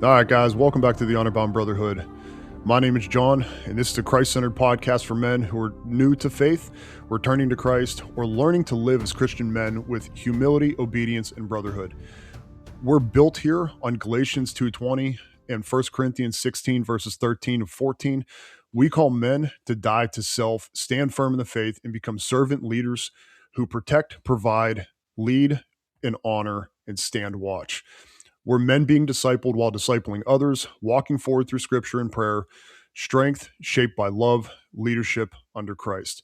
All right, guys, welcome back to the Honorbound Brotherhood. My name is John, and this is a Christ centered podcast for men who are new to faith, returning to Christ, or learning to live as Christian men with humility, obedience, and brotherhood. We're built here on Galatians 2:20 and 1 Corinthians 16, verses 13 and 14. We call men to die to self, stand firm in the faith, and become servant leaders who protect, provide, lead, and honor, and stand watch. We're men being discipled while discipling others, walking forward through scripture and prayer, strength shaped by love, leadership under Christ.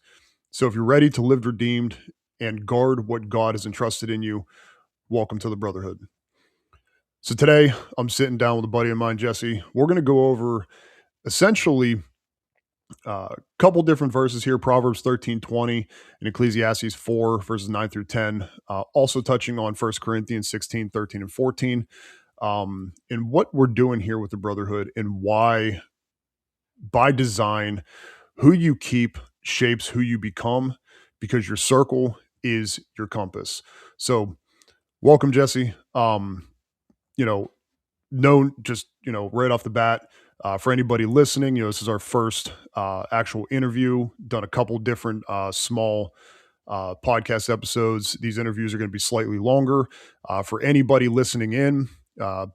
So if you're ready to live redeemed and guard what God has entrusted in you, welcome to the Brotherhood. So today I'm sitting down with a buddy of mine, Jesse. We're going to go over essentially a couple different verses here, Proverbs 13:20 and Ecclesiastes 4, verses 9 through 10. Also touching on 1 Corinthians 16, 13, and 14. And what we're doing here with the Brotherhood and why, by design, who you keep shapes who you become because your circle is your compass. So, welcome, Jesse. You know, known just, right off the bat, for anybody listening, this is our first actual interview, done a couple different small podcast episodes. These interviews are going to be slightly longer. For anybody listening in,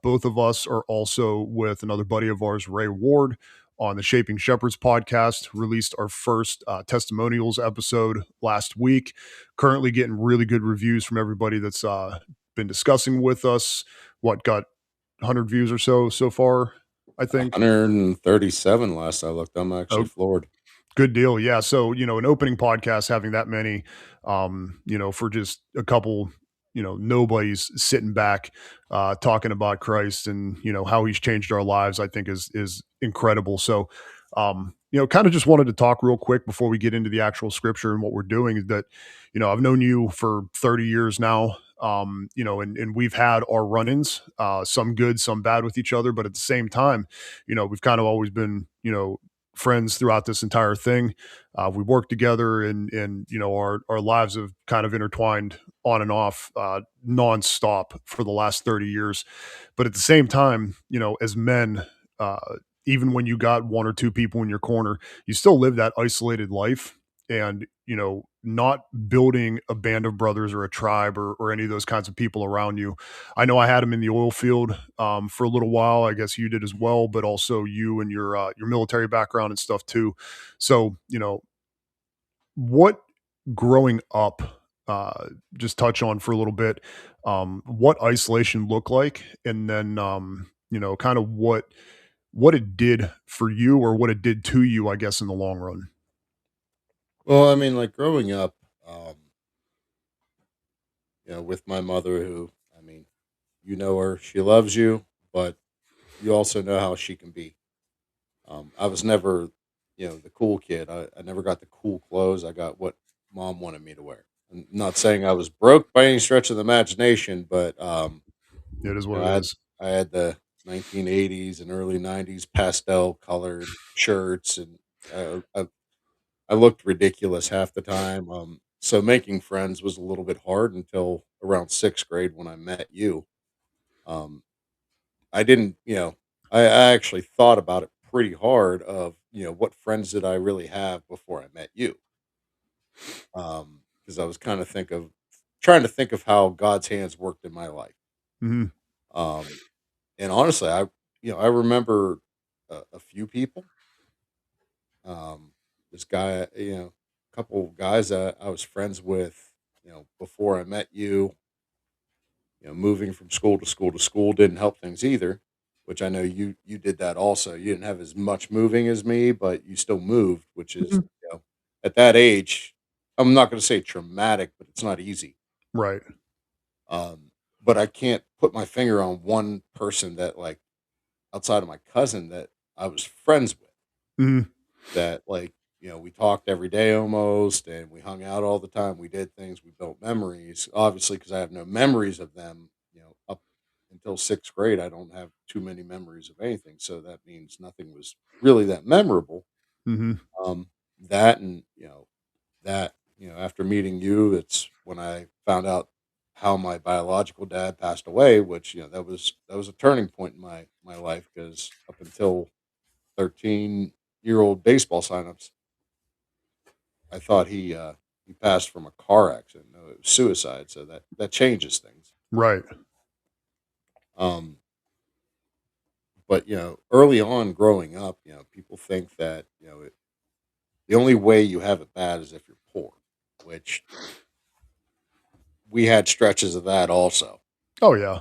both of us are also with another buddy of ours, Ray Ward, on the Shaping Shepherds podcast. Released our first testimonials episode last week. Currently getting really good reviews from everybody that's been discussing with us. What got 100 views or so far, I think. 137 last I looked. I'm actually Oh, floored. good deal. Yeah. So, an opening podcast having that many, for just a couple, nobody's sitting back, talking about Christ and, how he's changed our lives, I think is incredible. So, kind of just wanted to talk real quick before we get into the actual scripture and what we're doing is that, I've known you for 30 years now. And we've had our run-ins, some good, some bad with each other, but at the same time, we've kind of always been, friends throughout this entire thing. We worked together, and our lives have kind of intertwined on and off, nonstop for the last 30 years. But at the same time, as men, even when you got one or two people in your corner, you still live that isolated life. And not building a band of brothers or a tribe or any of those kinds of people around you. I know I had him in the oil field for a little while. I guess you did as well, but also you and your military background and stuff too. So what growing up, just touch on for a little bit, what isolation looked like, and then kind of what it did for you or what it did to you, I guess, in the long run. Well, I mean, like growing up, with my mother, who, I mean, you know her, she loves you, but you also know how she can be. I was never, the cool kid. I never got the cool clothes. I got what mom wanted me to wear. I'm not saying I was broke by any stretch of the imagination, but It is what I it had is. I had the 1980s and early 90s pastel colored shirts, and I looked ridiculous half the time. So making friends was a little bit hard until around sixth grade when I met you. Um, I didn't, I actually thought about it pretty hard of, what friends did I really have before I met you? Because I was kind of trying to think of how God's hands worked in my life. Mhm. Um, and honestly, I remember a few people. Um, this guy, a couple guys that I was friends with, before I met you. Moving from school to school to school didn't help things either, which I know you did that also. You didn't have as much moving as me, but you still moved, which is, Mhm. at that age, I'm not going to say traumatic, but it's not easy. Right. Um, but I can't put my finger on one person that, like, outside of my cousin, that I was friends with, Mhm. that, like, we talked every day almost, and we hung out all the time. We did things, we built memories, obviously, because I have no memories of them, up until sixth grade. I don't have too many memories of anything, so that means nothing was really that memorable. Mhm. That and, after meeting you, it's when I found out how my biological dad passed away, which that was a turning point in my life because up until 13-year-old baseball signups, I thought he passed from a car accident. No, it was suicide. So that changes things. Right. Um, but early on growing up, people think that the only way you have it bad is if you're poor, which we had stretches of that also. Oh yeah.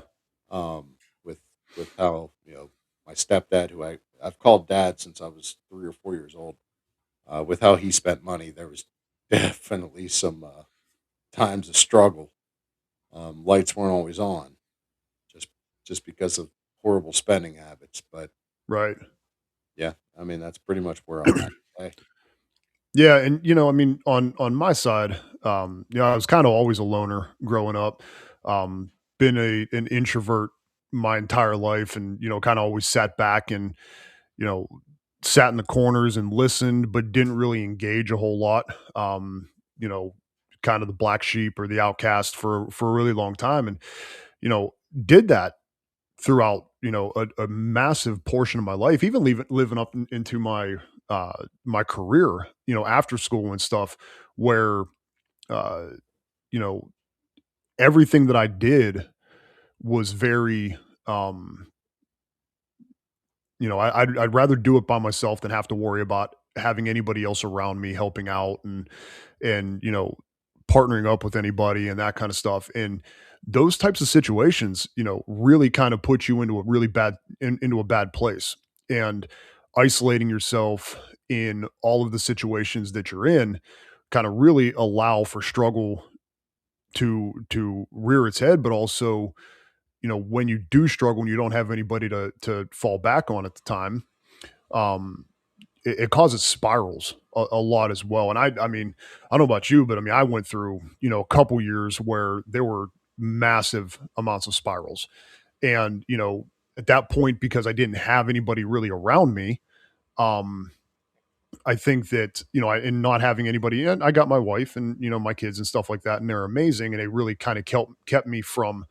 Um, with with how my stepdad, who I've called dad since I was 3 or 4 years old, with how he spent money, there was definitely some times of struggle. Lights weren't always on, just just because of horrible spending habits. But Right. yeah, I mean that's pretty much where I'm at today. Yeah, and I mean, on my side, I was kind of always a loner growing up. Um, been an introvert my entire life, and kind of always sat back and you know sat in the corners and listened, but didn't really engage a whole lot. Um, you know, kind of the black sheep or the outcast for a really long time, and you know, did that throughout a massive portion of my life, even living up into my career, after school and stuff, where uh you know everything that I did was very I'd rather do it by myself than have to worry about having anybody else around me helping out and partnering up with anybody and that kind of stuff. And those types of situations, really kind of put you into a really into a bad place. And isolating yourself in all of the situations that you're in kind of really allow for struggle to rear its head, but also, when you do struggle and you don't have anybody to fall back on at the time, um, it causes spirals a lot as well. And I mean, I don't know about you, but I mean, I went through, a couple years where there were massive amounts of spirals. And, at that point, because I didn't have anybody really around me, um, I think that, and not having anybody, and I got my wife and, my kids and stuff like that, and they're amazing. And they really kind of kept me from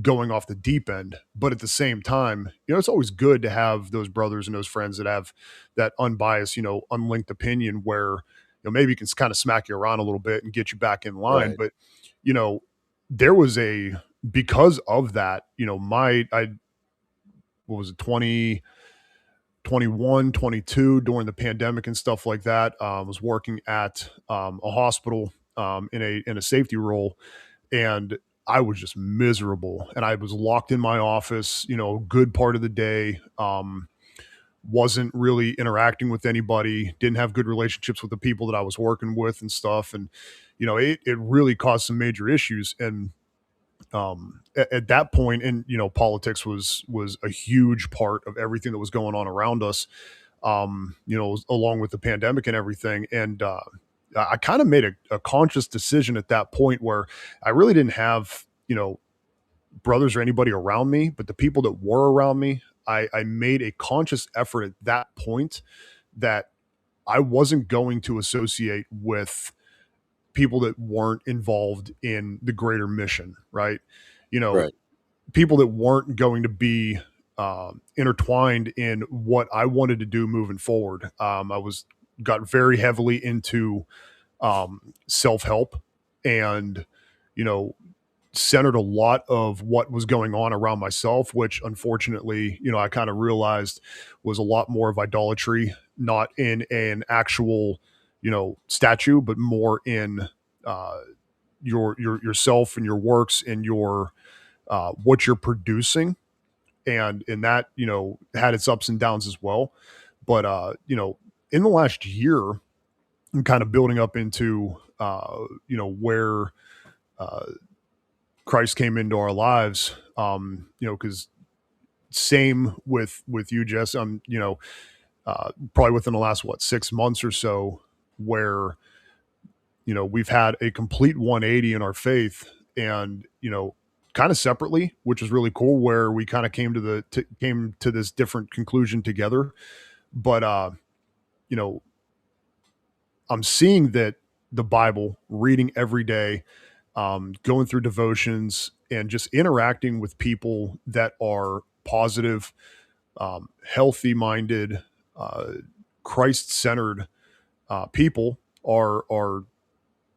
going off the deep end. But at the same time, it's always good to have those brothers and those friends that have that unbiased, unlinked opinion where, maybe you can kind of smack you around a little bit and get you back in line. Right, But, you know, there was because of that, what was it, 2021, 22 during the pandemic and stuff like that. Was working at a hospital in a safety role, and I was just miserable, and I was locked in my office, a good part of the day. Wasn't really interacting with anybody, didn't have good relationships with the people that I was working with and stuff. And, it really caused some major issues. And at that point, and politics was a huge part of everything that was going on around us, along with the pandemic and everything. And I kind of made a conscious decision at that point where I really didn't have, brothers or anybody around me, but the people that were around me, I made a conscious effort at that point that I wasn't going to associate with people that weren't involved in the greater mission, right? You know, right, people that weren't going to be intertwined in what I wanted to do moving forward. I got very heavily into self help, and you know centered a lot of what was going on around myself, which unfortunately, I kind of realized was a lot more of idolatry, not in an actual, statue, but more in uh, yourself and your works and your what you're producing, and that had its ups and downs as well. But in the last year, I'm kind of building up into where uh, Christ came into our lives. Because same with you, Jess. Probably within the last 6 months or so, where we've had a complete 180 in our faith, and kind of separately, which is really cool. Where we kind of came to this different conclusion together, but you know, I'm seeing that the Bible, reading every day, going through devotions and just interacting with people that are positive, healthy minded, uh, Christ centered people are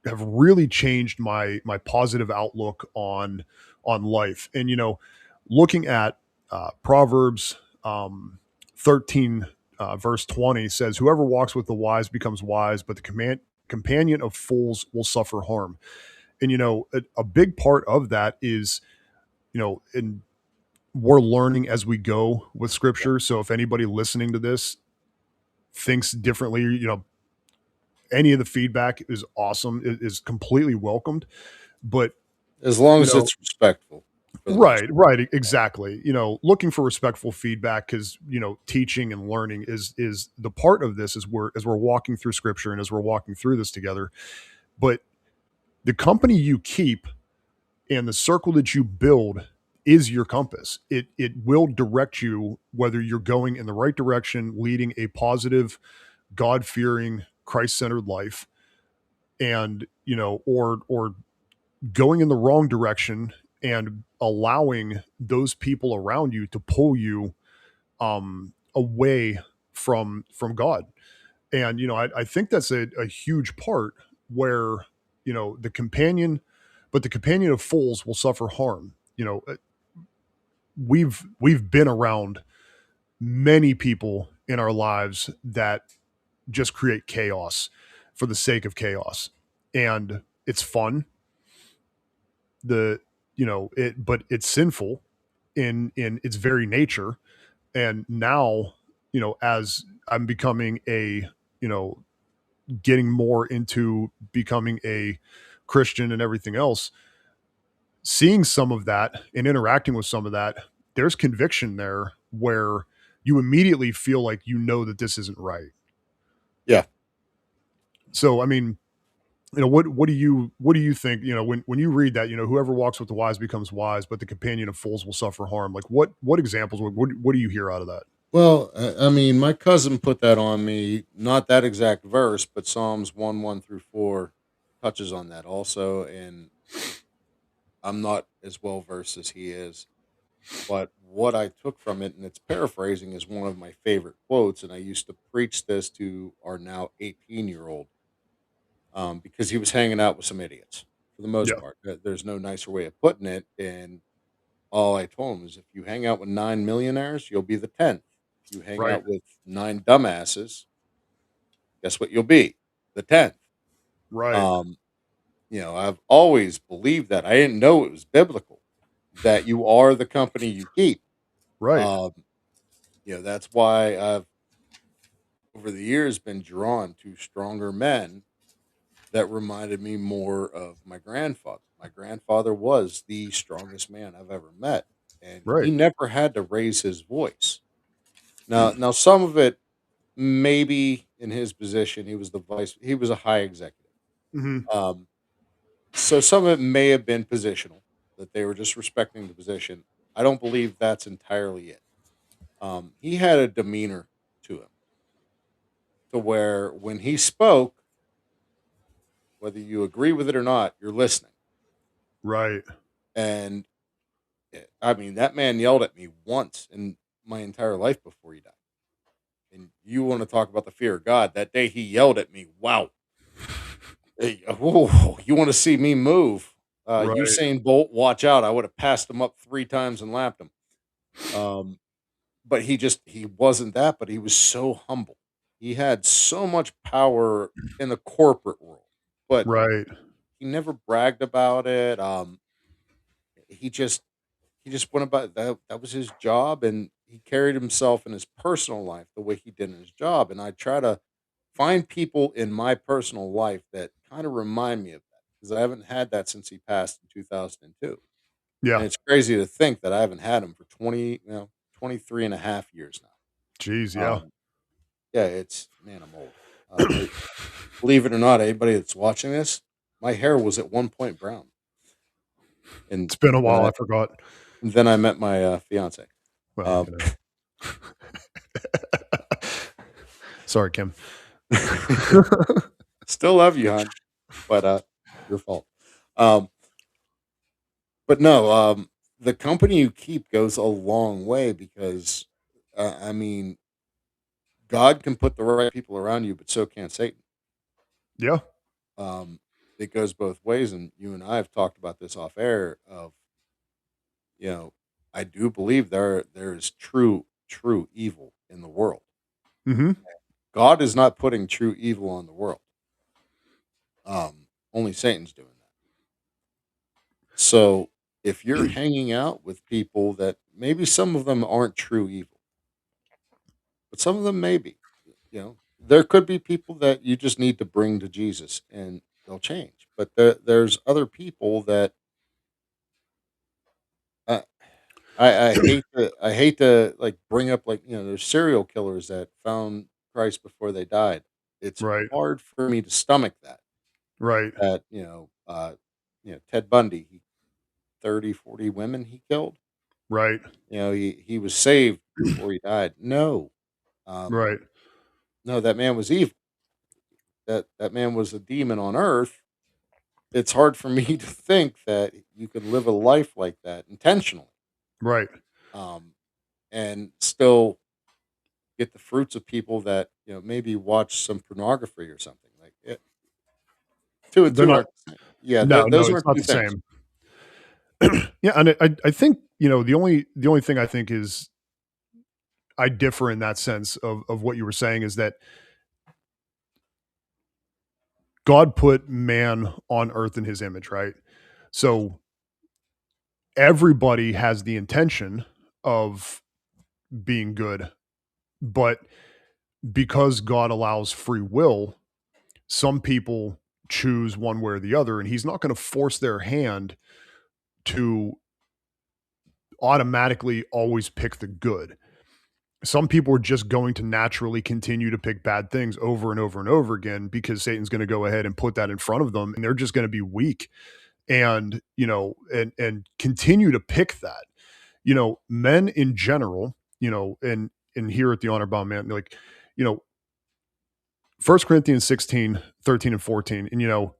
have really changed my positive outlook on life. And looking at Proverbs 13 verse 20 says, "Whoever walks with the wise becomes wise, but the companion of fools will suffer harm." And a big part of that is and we're learning as we go with Yeah. Scripture. So if anybody listening to this thinks differently, any of the feedback is awesome, is completely welcomed. But As long you as know it's respectful for the most right, right, exactly. Looking for respectful feedback, because teaching and learning is the part of this, is where as we're walking through Scripture and as we're walking through this together. But the company you keep and the circle that you build is your compass. It will direct you whether you're going in the right direction, leading a positive, God-fearing, Christ-centered life, and or going in the wrong direction and allowing those people around you to pull you away from God. And I think that's a huge part where the companion, but the companion of fools will suffer harm. We've been around many people in our lives that just create chaos for the sake of chaos, and it's fun. The it But it's sinful in its very nature. And now, as I'm becoming you know getting more into becoming a Christian and everything else, seeing some of that and interacting with some of that, there's conviction there where you immediately feel like that this isn't right. Yeah. So I mean, what do you think, when you read that, whoever walks with the wise becomes wise, but the companion of fools will suffer harm? Like, what examples, what do you hear out of that? Well, I mean, my cousin put that on me. Not that exact verse, but Psalms 1:1 through 4 touches on that also. And I'm not as well versed as he is. But what I took from it, and it's paraphrasing, is one of my favorite quotes. And I used to preach this to our now 18-year-old because he was hanging out with some idiots for the most Yeah. part. There's no nicer way of putting it. And all I told him is if you hang out with 9 millionaires, you'll be the 10th. If you hang Right. out with nine dumbasses, guess what you'll be? The 10th. Right. Um, I've always believed that. I didn't know it was biblical that you are the company you keep. Right. Um, that's why I've over the years been drawn to stronger men that reminded me more of my grandfather. My grandfather was the strongest man I've ever met, and he Right. never had to raise his voice. Now, some of it maybe in his position, he was the vice. He was a high executive. Hmm. Um, so some of it may have been positional that they were just respecting the position. I don't believe that's entirely it. He had a demeanor to him to where when he spoke, whether you agree with it or not, you're listening. Right. And I mean, that man yelled at me once in my entire life before he died. And you want to talk about the fear of God? That day he yelled at me. Wow. Hey, whoa, you want to see me move? Right. Usain Bolt, watch out! I would have passed him up 3 times and lapped him. Um, but he wasn't that. But he was so humble. He had so much power in the corporate world, but Right. he never bragged about it. He just he just went about that. That was his job, and he carried himself in his personal life the way he did in his job. And I try to find people in my personal life that kind of remind me of that because I haven't had that since he passed in 2002. Yeah. And it's crazy to think that I haven't had him for 23 and a half years Jeez. now. Yeah. Yeah, man, I'm old. Believe it or not, anybody that's watching this, my hair was at one point brown. And It's been a then while. I, I forgot. then I met my fiance. Well, Um, sorry, Kim. Still love you, hon, but your fault. Um, But no, the company you keep goes a long way because, I mean, God can put the right people around you, but so can Satan. Yeah. Um, it goes both ways, and you and I have talked about this off air. Of you know, I do believe there is true evil in the world. Hmm. God is not putting true evil on the world. Only Satan's doing that. So if you're hanging out with people that maybe some of them aren't true evil, but some of them may be, there could be people that you just need to bring to Jesus and they'll change. But there's other people that uh, I hate to like bring up, like, there's serial killers that found Christ before they died. It's Right. hard for me to stomach that. Right. That Ted Bundy, 30, 40 women he killed. Right. He was saved before he died. No, um, Right. no, that man was evil. That man was a demon on earth. It's hard for me to think that you could live a life like that intentionally, Right. um, and still get the fruits of people that maybe watch some pornography or something. Like two and They're two not. aren't the same. Yeah, No. No. those It's aren't not two the things. same. Yeah, and I think the only thing I think is I differ in that sense of what you were saying is that God put man on earth in His image, right? So everybody has the intention of being good, but because God allows free will, some people choose one way or the other, and He's not going to force their hand to automatically always pick the good. Some people are just going to naturally continue to pick bad things over and over and over again because Satan's going to go ahead and put that in front of them, and they're just going to be weak and and continue to pick that. Men in general, and here at the Honorbound Man, like, you know, 1 Corinthians 16, 13, and 14. And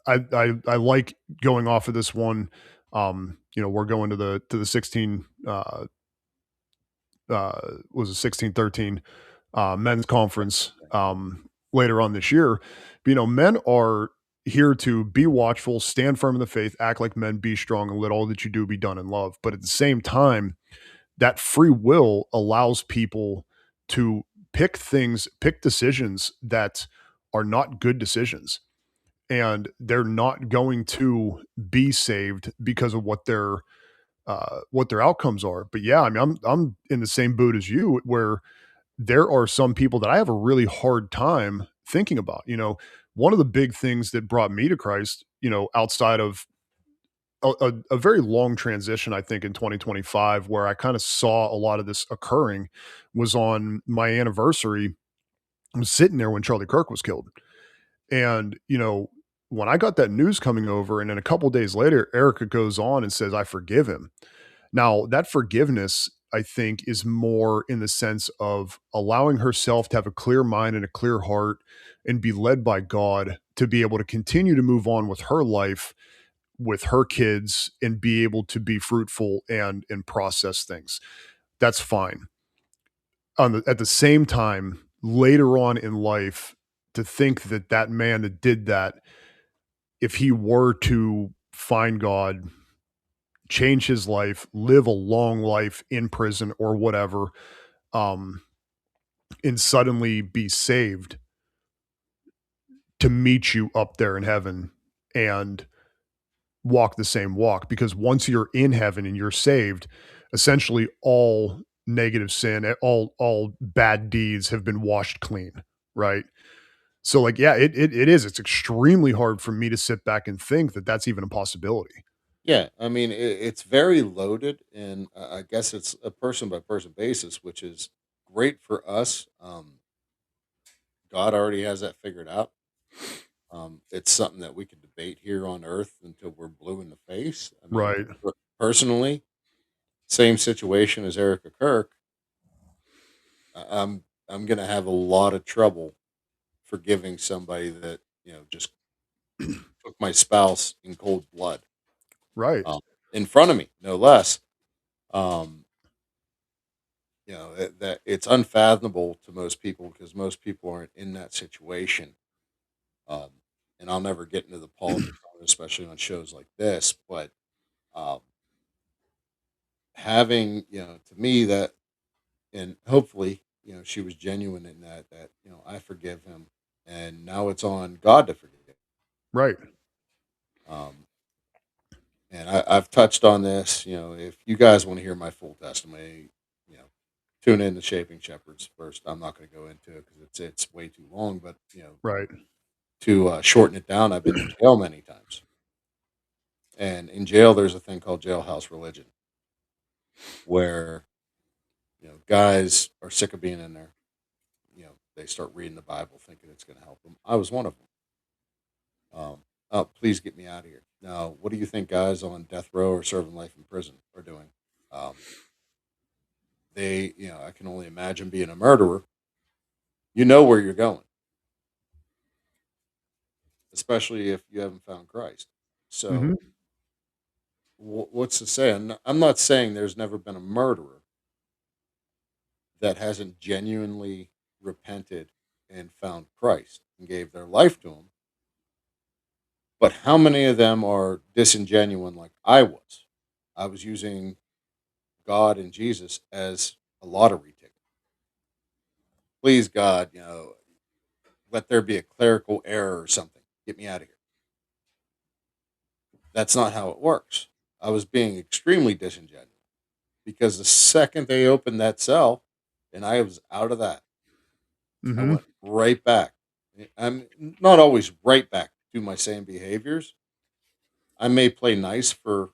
I like going off of this one. We're going to the 16 was a 16-13 men's conference later on this year. But, men are here to be watchful, stand firm in the faith, act like men, be strong, and let all that you do be done in love. But at the same time, that free will allows people to pick decisions that are not good decisions. And they're not going to be saved because of what their outcomes are. But yeah, I mean, I'm in the same boat as you, where there are some people that I have a really hard time thinking about. One of the big things that brought me to Christ, outside of a very long transition, I think, in 2025, where I kind of saw a lot of this occurring, was on my anniversary. I was sitting there when Charlie Kirk was killed. And, when I got that news coming over, and then a couple days later, Erica goes on and says, I forgive him. Now, that forgiveness, I think, is more in the sense of allowing herself to have a clear mind and a clear heart and be led by God to be able to continue to move on with her life, with her kids, and be able to be fruitful and process things. That's fine. At the same time, later on in life, to think that that man that did that, if he were to find God, change his life, live a long life in prison or whatever, um, and suddenly be saved to meet you up there in heaven and walk the same walk. Because once you're in heaven and you're saved, essentially all negative sin, all bad deeds have been washed clean, right? So, like, yeah, it is. It's extremely hard for me to sit back and think that that's even a possibility. Yeah, I mean, it's very loaded, and I guess it's a person by person basis, which is great for us. God already has that figured out. It's something that we can debate here on Earth until we're blue in the face. I mean, Right. personally, same situation as Erica Kirk. I'm gonna have a lot of trouble forgiving somebody that just took my spouse in cold blood. Right. in front of me, no less. Um, that it's unfathomable to most people because most people aren't in that situation. Um, and I'll never get into the politics, on it, especially on shows like this. But um, having, to me that, and hopefully, she was genuine in that I forgive him, and now it's on God to forgive him. Right. Um, and I've touched on this. If you guys want to hear my full testimony, you know, tune in to Shaping Shepherds first. I'm not going to go into it because it's way too long. But Right. to shorten it down, I've been to jail many times, and in jail there's a thing called jailhouse religion, where guys are sick of being in there. They start reading the Bible thinking it's going to help them. I was one of them. Oh, please get me out of here. Now, what do you think guys on death row or serving life in prison are doing? Um, I can only imagine being a murderer. You know where you're going, especially if you haven't found Christ. Hmm. So, what's to say? I'm not saying there's never been a murderer that hasn't genuinely repented and found Christ and gave their life to him. But how many of them are disingenuine like I was? I was using God and Jesus as a lottery ticket. Please, God, let there be a clerical error or something. Get me out of here. That's not how it works. I was being extremely disingenuous because the second they opened that cell and I was out of that, I Hmm. went right back. I'm not always right back to my same behaviors. I may play nice for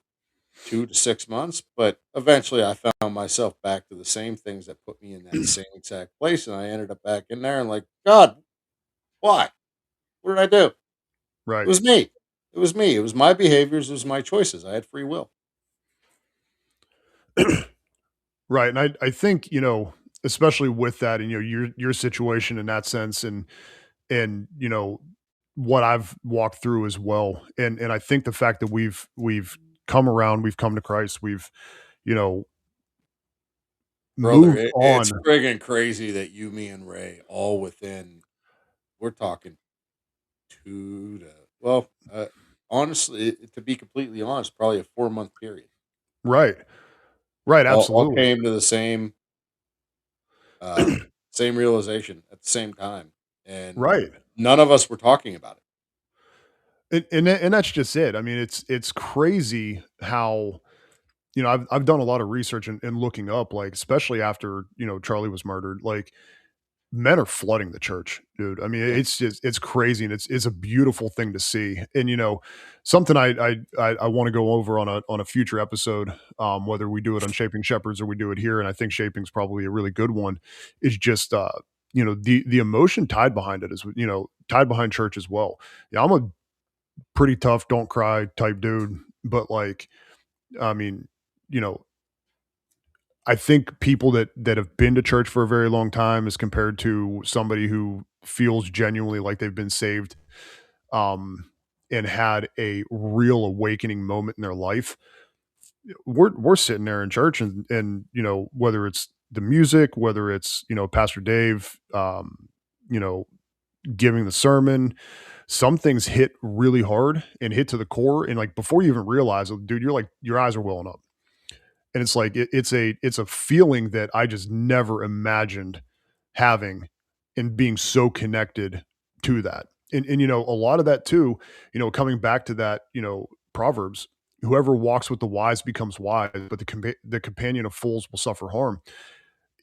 2 to 6 months, but eventually I found myself back to the same things that put me in that same exact place. And I ended up back in there and like, God, why? What did I do? It Right. was me. It was me. It was my behaviors. It was my choices. I had free will. Right. And I think, especially with that and your situation in that sense and what I've walked through as well. And I think the fact that we've come around, we've come to Christ, we've, you know, Brother, moved it's on. friggin' crazy that you, me, and Ray all within, we're talking two to, well, honestly, to be completely honest, probably a 4 month period. Right. Right. All Absolutely. came to the uh, same realization at the same time. And Right. none of us were talking about it. And that's just it. I mean, it's crazy how I've done a lot of research and looking up, like, especially after Charlie was murdered, like men are flooding the church, dude. I mean, Yeah. it's crazy, and it's a beautiful thing to see. And something I want to go over on a future episode, whether we do it on Shaping Shepherds or we do it here, and I think Shaping's probably a really good one. Is just the emotion tied behind it is tied behind church as well. Yeah, I'm a pretty tough, don't cry type dude, but like, I mean, you know, I think people that have been to church for a very long time as compared to somebody who feels genuinely like they've been saved, um, and had a real awakening moment in their life. We're sitting there in church and whether it's the music, whether it's Pastor Dave, you know giving the sermon, some things hit really hard and hit to the core, and like before you even realize it, dude, you're like your eyes are welling up. And it's like it's a feeling that I just never imagined having and being so connected to that. And a lot of that too, coming back to that, Proverbs, whoever walks with the wise becomes wise, but the companion of fools will suffer harm.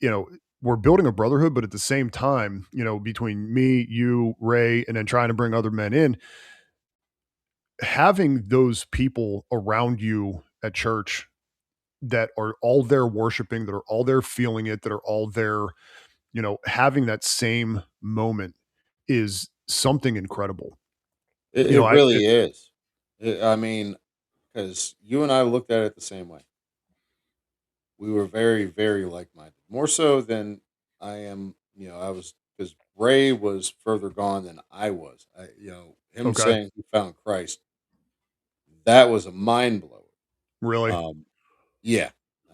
You know, we're building a brotherhood, but at the same time, between me, you, Ray, and then trying to bring other men in, having those people around you at church that are all there worshiping, that are all there feeling it, that are all there, having that same moment is something incredible. It really is. I mean, because you and I looked at it the same way. We were very, very like minded, more so than I am. I was because Ray was further gone than I was. Him Okay. saying he found Christ, that was a mind blower. Really? Um, yeah,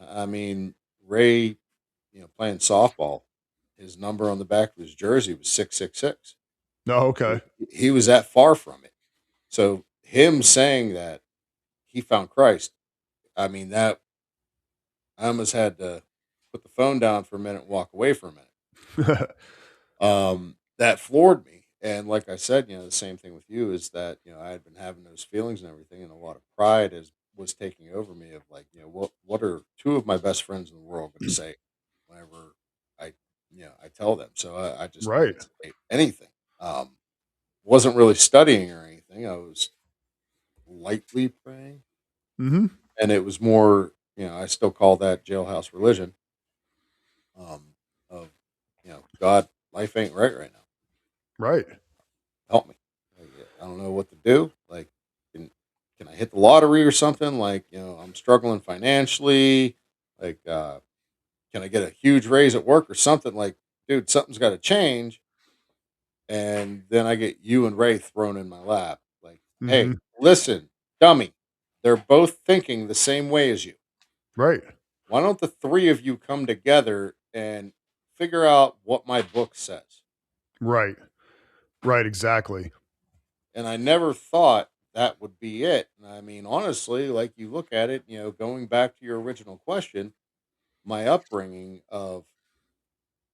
I mean, Ray, playing softball, his number on the back of his jersey was 666. No, okay. He was that far from it. So him saying that he found Christ, I mean, that I almost had to put the phone down for a minute and walk away for a minute. That floored me. And like I said, the same thing with you is that, I had been having those feelings and everything, and a lot of pride was taking over me of like, what are two of my best friends in the world going to say whenever I, I tell them. So I just Right. didn't say anything. Um, wasn't really studying or anything. I was lightly praying, Mhm. and it was more, I still call that jailhouse religion. Of, God, life ain't right now. Right. Help me. Like, I don't know what to do. Like, can can I hit the lottery or something? Like, I'm struggling financially. Like, can I get a huge raise at work or something? Like, dude, something's got to change. And then I get you and Ray thrown in my lap. Like, hey, Mhm. listen, dummy. They're both thinking the same way as you. Right. Why don't the three of you come together and figure out what my book says? Right. Right, exactly. And I never thought that would be it. And I mean, honestly, like you look at it, going back to your original question, my upbringing of,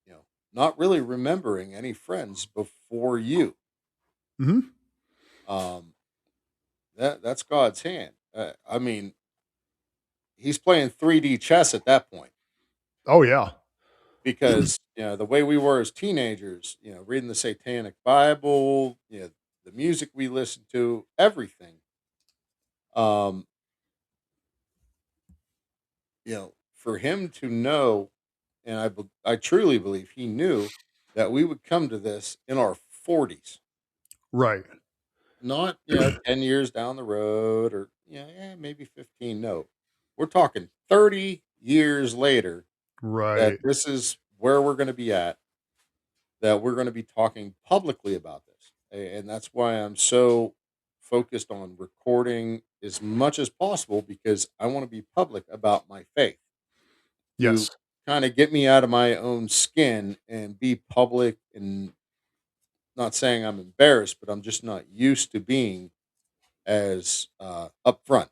you know, not really remembering any friends before you. Mhm. Um, that's God's hand. I mean, he's playing 3D chess at that point Oh, yeah. because the way we were as teenagers, reading the Satanic Bible, the music we listened to, everything. Um, for him to know, and I truly believe he knew that we would come to this in our 40s, Right. not 10 years down the road or maybe 15. No, we're talking 30 years later that Right. this is where we're going to be at, that we're going to be talking publicly about this. And that's why I'm so focused on recording as much as possible because I want to be public about my faith to Yes. kind of get me out of my own skin and be public, and not saying I'm embarrassed, but I'm just not used to being as upfront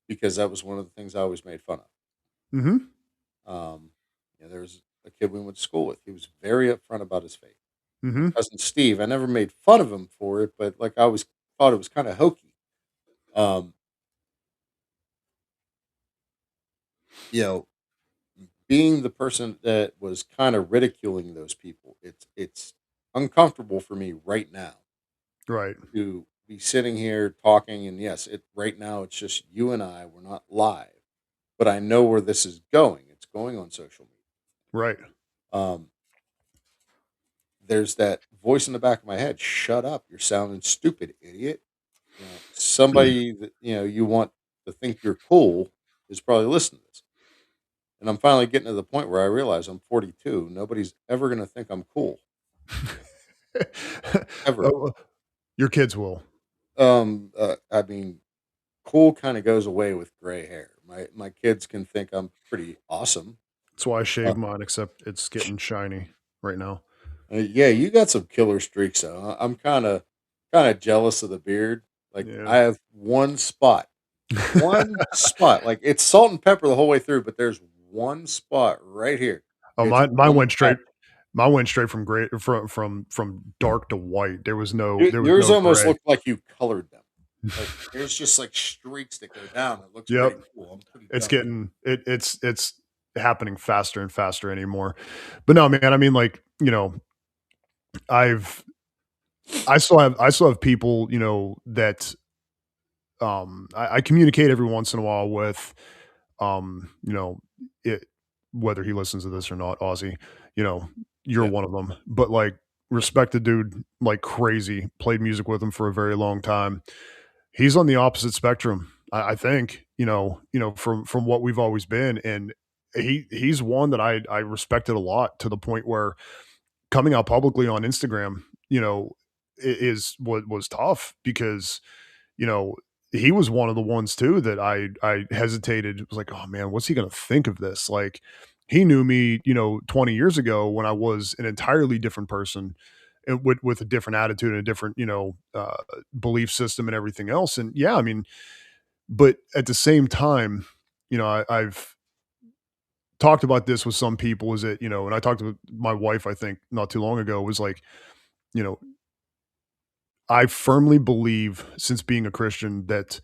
because that was one of the things I always made fun Mhm. of. There was a kid we went to school with. He was very upfront about his faith. My Mhm. cousin Steve, I never made fun of him for it, but like I always thought it was kind of hokey. Um, you know, being the person that was kind of ridiculing those people, it's uncomfortable for me right now Right. to be sitting here talking. And yes, it right now it's just you and I. We're not live, but I know where this is going. It's going on social Right. media. There's that voice in the back of my head. Shut up! You're sounding stupid, idiot. Somebody that you want to think you're cool is probably listening to this. And I'm finally getting to the point where I realize I'm 42. Nobody's ever going to think I'm cool, ever. Oh, your kids will. I mean, cool kind of goes away with gray hair. My kids can think I'm pretty awesome. That's why I Uh, shave mine, except it's getting shiny right now. yeah, you got some killer streaks though. I'm kind of jealous of the beard. Like I Yeah. have one spot. Like it's salt and pepper the whole way through, but there's one spot right here. Oh, It's mine on the went back. straight from gray from dark to white. There was Yours no almost gray. looked like you colored them. Like there's just like streaks that go down. It looks Yep. pretty cool. I'm pretty It's jealous. getting it's happening faster and faster anymore. But no, man, I mean, like, I've I still have people, that I communicate every once in a while with, you know, it whether he listens to this or not, Aussie, you know, you're Yeah, one of them. But like respect the dude like crazy. Played music with him for a very long time. He's on the opposite spectrum, I think, from what we've always been. And he's one that I respected a lot to the point where coming out publicly on Instagram, is what was tough because, you know, he was one of the ones too that I hesitated. It was like, "Oh, man, what's he gonna think of this?" Like, he knew me, 20 years ago when I was an entirely different person, and with a different attitude and a different, belief system and everything else, and yeah, I mean, but at the same time, I've talked about this with some people is that, and I talked to my wife, I think, not too long ago, was like, you know, I firmly believe since being a Christian that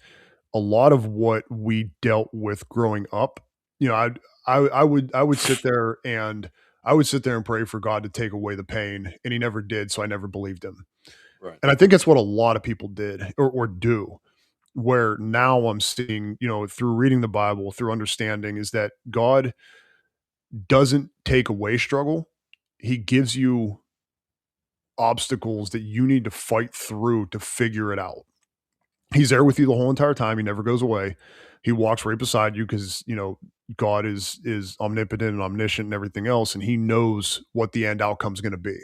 a lot of what we dealt with growing up, you know, I'd I would sit there and I would sit there and pray for God to take away the pain, and he never did, so I never believed him. Right. And I think that's what a lot of people did or do. Where now I'm seeing, through reading the Bible, through understanding, is that God doesn't take away struggle. He gives you obstacles that you need to fight through to figure it out. He's there with you the whole entire time. He never goes away. He walks right beside you because, God is omnipotent and omniscient and everything else, and he knows what the end outcome is going to be.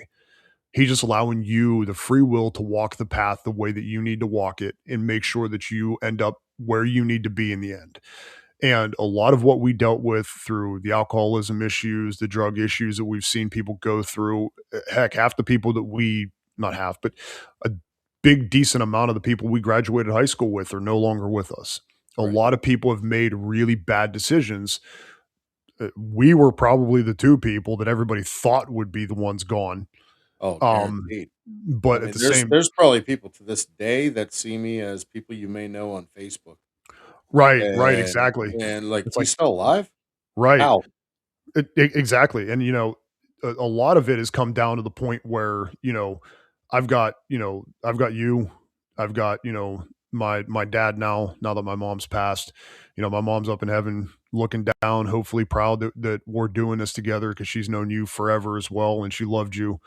He's just allowing you the free will to walk the path the way that you need to walk it and make sure that you end up where you need to be in the end. And a lot of what we dealt with through the alcoholism issues, the drug issues that we've seen people go through, heck, half the people that we, not half, but a big decent amount of the people we graduated high school with are no longer with us. A Right. lot of people have made really bad decisions. We were probably the two people that everybody thought would be the ones gone. Oh, Um, guaranteed. I but at mean, the there's same there's probably people to this day that see me as people you may know on Facebook, right, and exactly. like, It's like "He's still alive? right. How?" Exactly, and, a lot of it has come down to the point where, I've got you, I've got, my dad now that my mom's passed. My mom's up in heaven looking down, hopefully proud that we're doing this together because she's known you forever as well, and she loved you.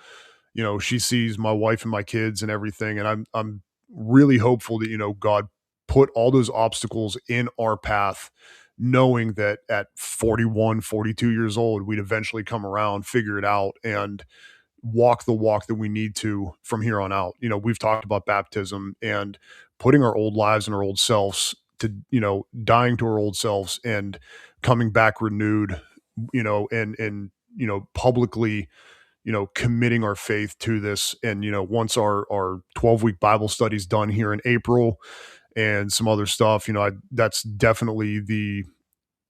She sees my wife and my kids and everything, and I'm really hopeful that, God put all those obstacles in our path, knowing that at 41, 42 years old, we'd eventually come around, figure it out, and walk the walk that we need to from here on out. We've talked about baptism and putting our old lives and our old selves to, dying to our old selves and coming back renewed, and publicly, committing our faith to this. And, once our 12-week Bible study's done here in April and some other stuff, that's definitely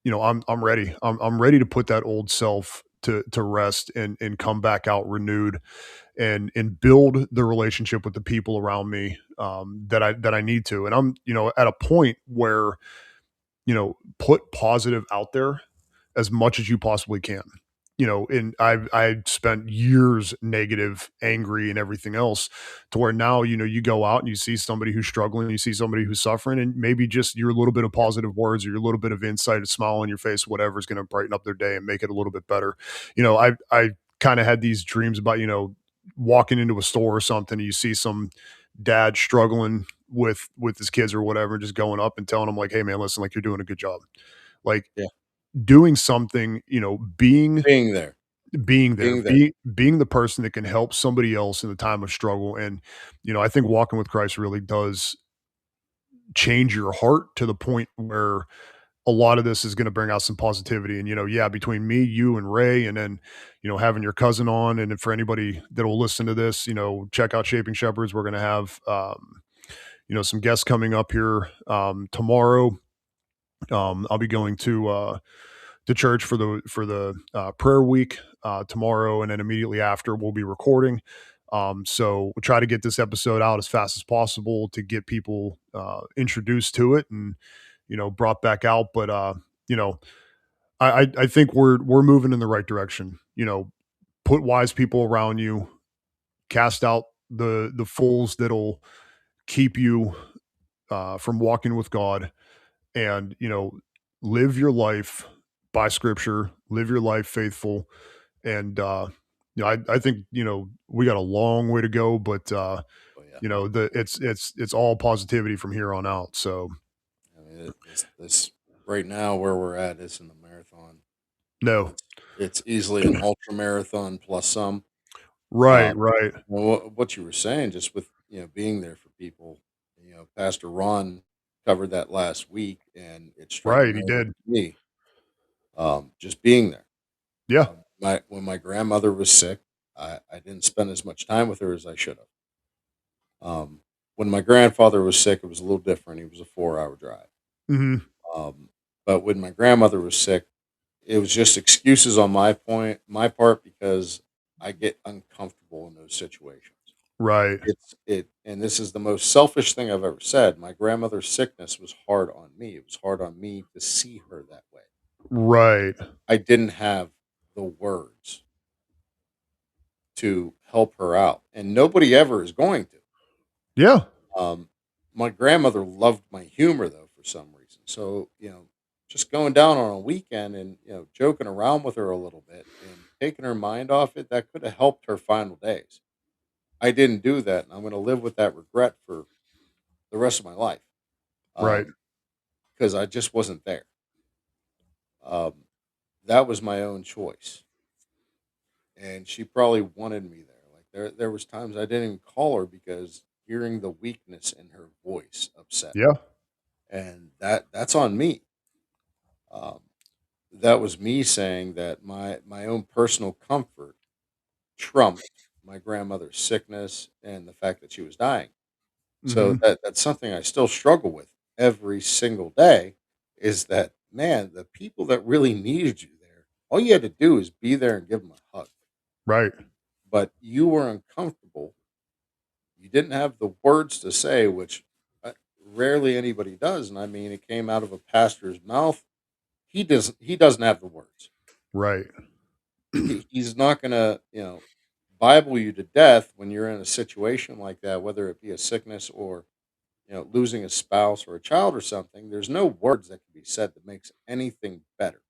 I'm ready. I'm ready to put that old self to rest and come back out renewed and build the relationship with the people around me that I need to. And I'm, at a point where, put positive out there as much as you possibly can. And I spent years negative, angry, and everything else, to where now, you go out and you see somebody who's struggling, you see somebody who's suffering, and maybe just your little bit of positive words or your little bit of insight, a smile on your face, whatever is going to brighten up their day and make it a little bit better. I kind of had these dreams about, walking into a store or something, and you see some dad struggling with his kids or whatever, just going up and telling them like, "Hey man, listen, like you're doing a good job." Like Yeah. doing something, Being there. being there, Being there. being the person that can help somebody else in the time of struggle. And, I think walking with Christ really does change your heart to the point where a lot of this is going to bring out some positivity. And, yeah, between me, you, and Ray, and then, having your cousin on. And then for anybody that will listen to this, check out Shaping Shepherds. We're going to have, some guests coming up here tomorrow. I'll be going to church for the prayer week tomorrow, and then immediately after we'll be recording. So we'll try to get this episode out as fast as possible to get people introduced to it and brought back out. But you know, I think we're moving in the right direction. Put wise people around you, cast out the fools that'll keep you from walking with God, and live your life by scripture, live your life faithful. And I think we got a long way to go, but Oh, yeah. it's all positivity from here on out. So I mean, this right now where we're at isn't a marathon. no. It's easily an ultra marathon plus some. Right, Um, right. well, what you were saying, just with being there for people, Pastor Ron. covered that last week, and it struck a Right, he nerve with did. me, just being there. Yeah. My when my grandmother was sick, I didn't spend as much time with her as I should have. When my grandfather was sick, it was a little different. He was a 4-hour drive. Mhm. Um, but when my grandmother was sick, it was just excuses on my part, because I get uncomfortable in those situations. Right. And this is the most selfish thing I've ever said. My grandmother's sickness was hard on me. It was hard on me to see her that way. Right. I didn't have the words to help her out, and nobody ever is going to. Yeah. Um, my grandmother loved my humor though for some reason. So, just going down on a weekend and, joking around with her a little bit and taking her mind off it, that could have helped her final days. I didn't do that, and I'm going to live with that regret for the rest of my life. Right. Because I just wasn't there. Um, that was my own choice, and she probably wanted me there. Like there was times I didn't even call her because hearing the weakness in her voice upset Yeah. me, and that's on me. Um, that was me saying that my own personal comfort trumped my grandmother's sickness and the fact that she was dying. So Mhm. that's something I still struggle with every single day. Is that, man, the people that really needed you there, all you had to do is be there and give them a hug. Right. But you were uncomfortable. You didn't have the words to say, which rarely anybody does. And I mean, it came out of a pastor's mouth. He doesn't have the words. Right. He's not gonna, Bible you to death when you're in a situation like that, whether it be a sickness or, losing a spouse or a child or something. There's no words that can be said that makes anything better,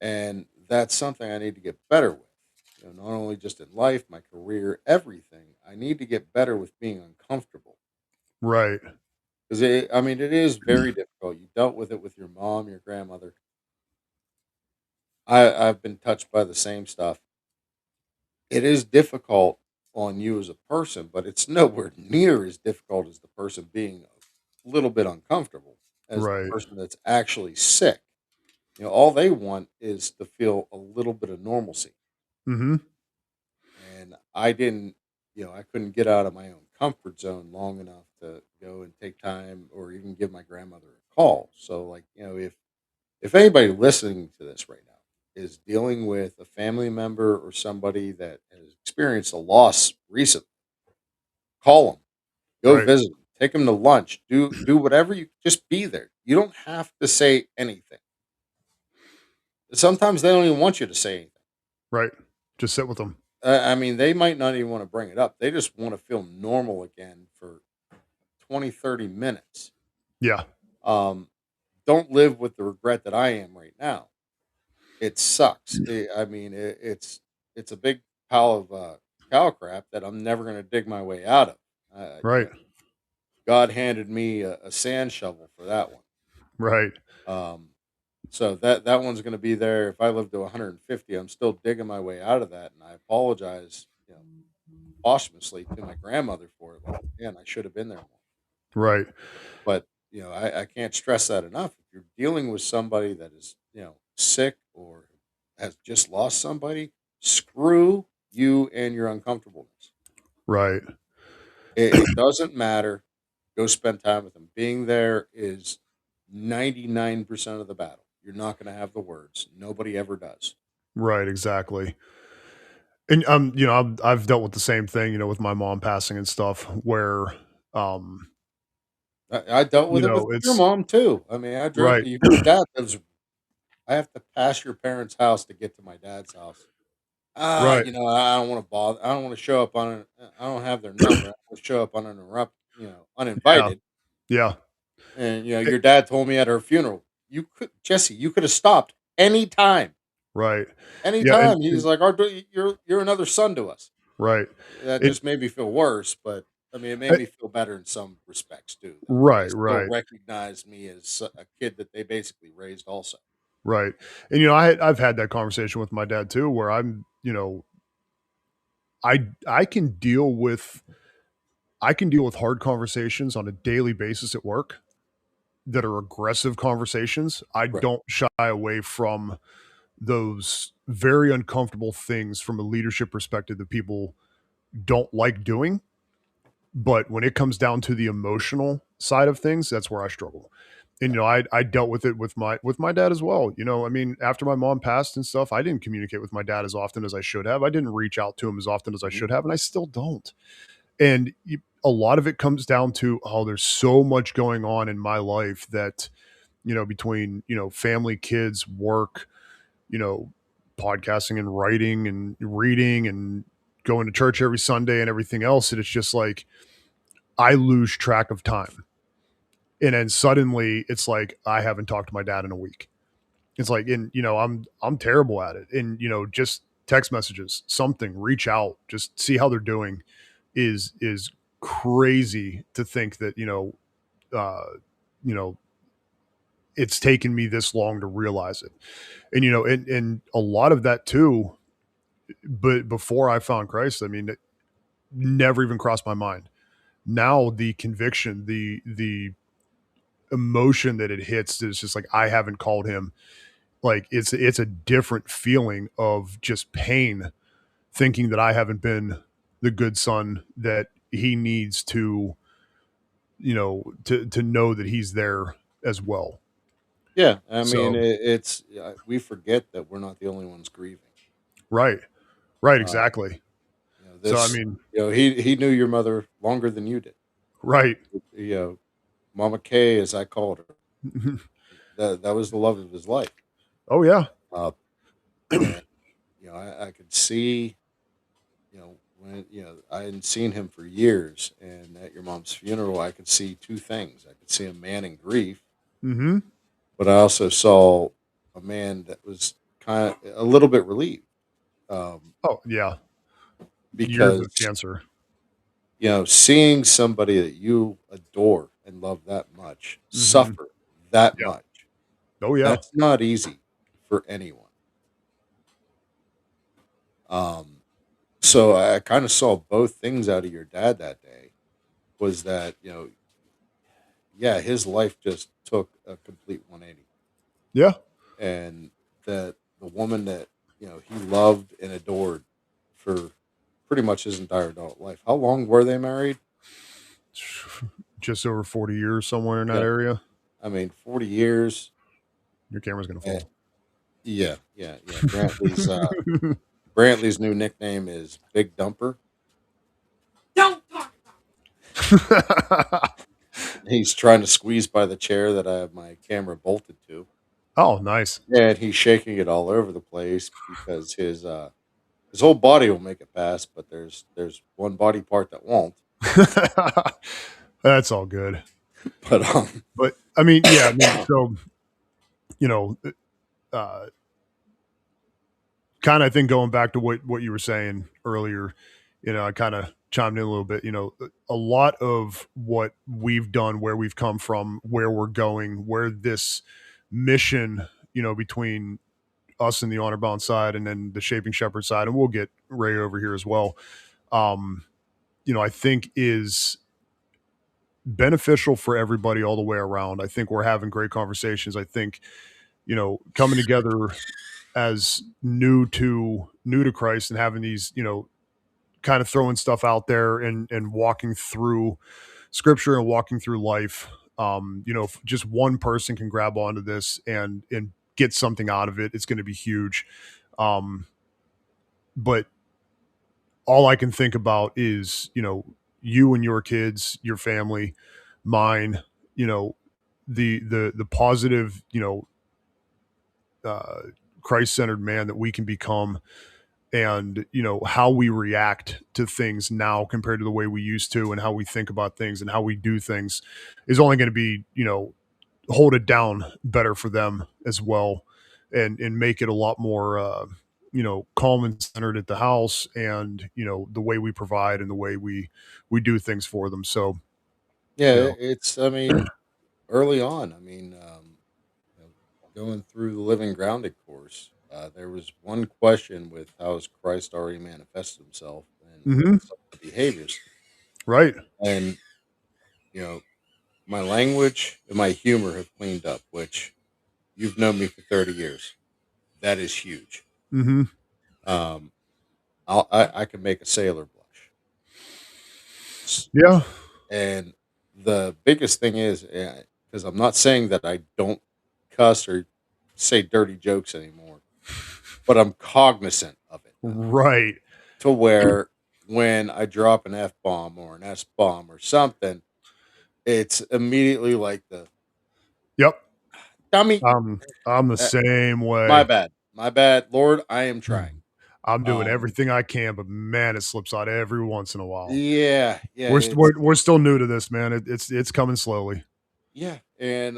and that's something I need to get better with. Not only just in life, my career, everything. I need to get better with being uncomfortable, Right. because I mean, it is very difficult. You dealt with it with your mom, your grandmother. I've been touched by the same stuff. It is difficult on you as a person, but it's nowhere near as difficult as the person being a little bit uncomfortable, as the Right. person that's actually sick. All they want is to feel a little bit of normalcy. Mhm. And I didn't, I couldn't get out of my own comfort zone long enough to go and take time or even give my grandmother a call. So, like, if anybody listening to this right now is dealing with a family member or somebody that has experienced a loss recently, call them, go Right. visit them, take them to lunch, do whatever, you just be there. You don't have to say anything. Sometimes they don't even want you to say anything. Right. Just sit with them. I mean, they might not even want to bring it up. They just want to feel normal again for 20, 30 minutes. Yeah. Um, don't live with the regret that I am right now. It sucks. I mean, it's a big pile of cow crap that I'm never going to dig my way out of. Right. God handed me a sand shovel for that one. Right. Um, so that one's going to be there. If I live to 150, I'm still digging my way out of that, and I apologize, posthumously to my grandmother for it. Like, man, I should have been there more. Right. But I can't stress that enough. If you're dealing with somebody that is, sick or has just lost somebody, screw you and your uncomfortableness. Right. It doesn't matter. Go spend time with them. Being there is 99% of the battle. You're not going to have the words. Nobody ever does. Right. Exactly. And I've dealt with the same thing, with my mom passing and stuff where um, I dealt with it with your it's mom too. I mean, right. your dad lives. I have to pass your parents' house to get to my dad's house. Right. I don't want to bother. I don't want to show up on an. I don't have their number. I don't want to show up Yeah. uninvited. Yeah. And It your dad told me at her funeral, Jesse, you could have stopped anytime, right. Yeah, anytime. He's like, you're another son to us. right. That It just made me feel worse, but I mean, it made eh me feel better in some respects too, though. They right, still right, recognize me as a kid that they basically raised, also. right. And, I've had that conversation with my dad too, where I can deal with I can deal with hard conversations on a daily basis at work that are aggressive conversations. I Right. don't shy away from those very uncomfortable things from a leadership perspective that people don't like doing. But when it comes down to the emotional side of things, that's where I struggle. And Yeah. I dealt with it with my dad as well. I mean, after my mom passed and stuff, I didn't communicate with my dad as often as I should have. I didn't reach out to him as often as I Mhm. should have, and I still don't. And a lot of it comes down to, oh, there's so much going on in my life that, between, family, kids, work, you know, podcasting and writing and reading and going to church every Sunday and everything else. And it's just like I lose track of time. And then suddenly it's like I haven't talked to my dad in a week. It's like, and I'm terrible at it. And just text messages, something, reach out, just see how they're doing is crazy to think that, you know, it's taken me this long to realize it. And and a lot of that too, but before I found Christ, I mean, it never even crossed my mind. Now the conviction, the emotion that it hits is just like I haven't called him. Like it's a different feeling of just pain, thinking that I haven't been the good son that he needs to, to know that he's there as well. Yeah, I mean, So it's we forget that we're not the only ones grieving. right, right, Uh, exactly. So I this, mean, he knew your mother longer than you did. right. You know, Mama K, as I called her, that was the love of his life. Oh yeah. Uh, and I could see, when I hadn't seen him for years, and at your mom's funeral, I could see two things. I could see a man in grief, Mm-hmm. but I also saw a man that was kind of a little bit relieved, Oh yeah. Years of because cancer. seeing somebody that you adore and love that much Mm-hmm. suffer that Yeah. much, Oh yeah. that's not easy for anyone. Um, so I kind of saw both things out of your dad that day. Was that yeah, his life just took a complete 180, Yeah. and that the woman that he loved and adored for pretty much his entire adult life. How long were they married? Just over 40 years somewhere in that Yeah, area. I mean 40 years. Your camera's gonna Eh, fall. yeah, yeah, yeah. Brantley's new nickname is Big Dumper. He's trying to squeeze by the chair that I have my camera bolted to, Oh, nice. and he's shaking it all over the place because his whole body will make it pass, but there's one body part that won't. That's all good. But But I mean, yeah, I mean, so, you know, uh, kind of, I think going back to what you were saying earlier, I kind of chimed in a little bit. A lot of what we've done, where we've come from, where we're going, where this mission, between us and the Honorbound side, and then the Shaping Shepherd side, and we'll get Ray over here as well. Um, I think is beneficial for everybody all the way around. I think we're having great conversations. I think, coming together as new to Christ and having these, kind of throwing stuff out there and walking through scripture and walking through life. If just one person can grab onto this and get something out of it, it's going to be huge. Um, but all I can think about is, you and your kids, your family, mine, you know, the positive, uh, Christ centered man that we can become, and how we react to things now compared to the way we used to, and how we think about things and how we do things is only going to be, hold it down better for them as well, and make it a lot more calm and centered at the house, and the way we provide and the way we do things for them. So yeah, you know it's I mean early on. I mean, you know, going through the Living Grounded course, there was one question with how has Christ already manifested Himself and hmm some of the behaviors. Right. And, you know, my language and my humor have cleaned up, which you've known me for 30 years. That is huge. Mm-hmm. Um, I can make a sailor blush. S- Yeah. And the biggest thing is, because I'm not saying that I don't cuss or say dirty jokes anymore, but I'm cognizant of it now, Right. to where when I drop an F bomb or an S bomb or something, it's immediately like the Yep. dummy. I'm the uh, same My way. bad. My bad. Lord, I am Mm. trying. I'm doing Um, everything I can, but man, it slips out every once in a while. yeah, yeah, We're still new to this, man. It's coming slowly. yeah, and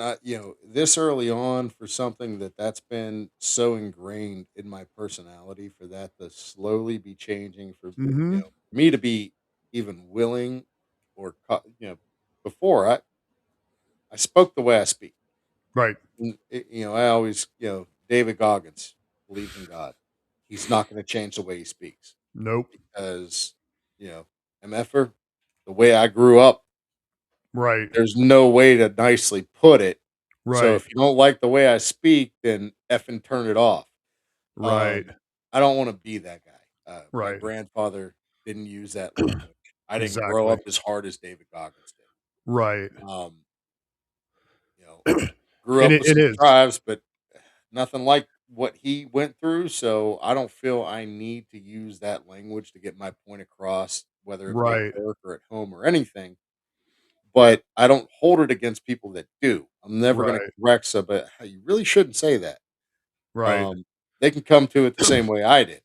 this early on for something that's been so ingrained in my personality, for that to slowly be changing, for Mm-hmm. me to be even willing, or before I spoke the way I speak. Right. I always, David Goggins believed in God. He's not going to change the way he speaks, Nope. because MFer, the way I grew up, Right. there's no way to nicely put it. So Right. if you don't like the way I speak, then effing turn it off. Right. I don't want to be that guy. My Right. grandfather didn't use that language. I didn't grow Exactly. up as hard as David Goggins Right. did. You know, grew And up with it some is. strives, but nothing like what he went through. So I don't feel I need to use that language to get my point across, whether it be at Right. work or at home or anything. But I don't hold it against people that do. I'm never going to Right. correct somebody. "Hey, you really shouldn't say that." Right. Um, they can come to it the same way I did.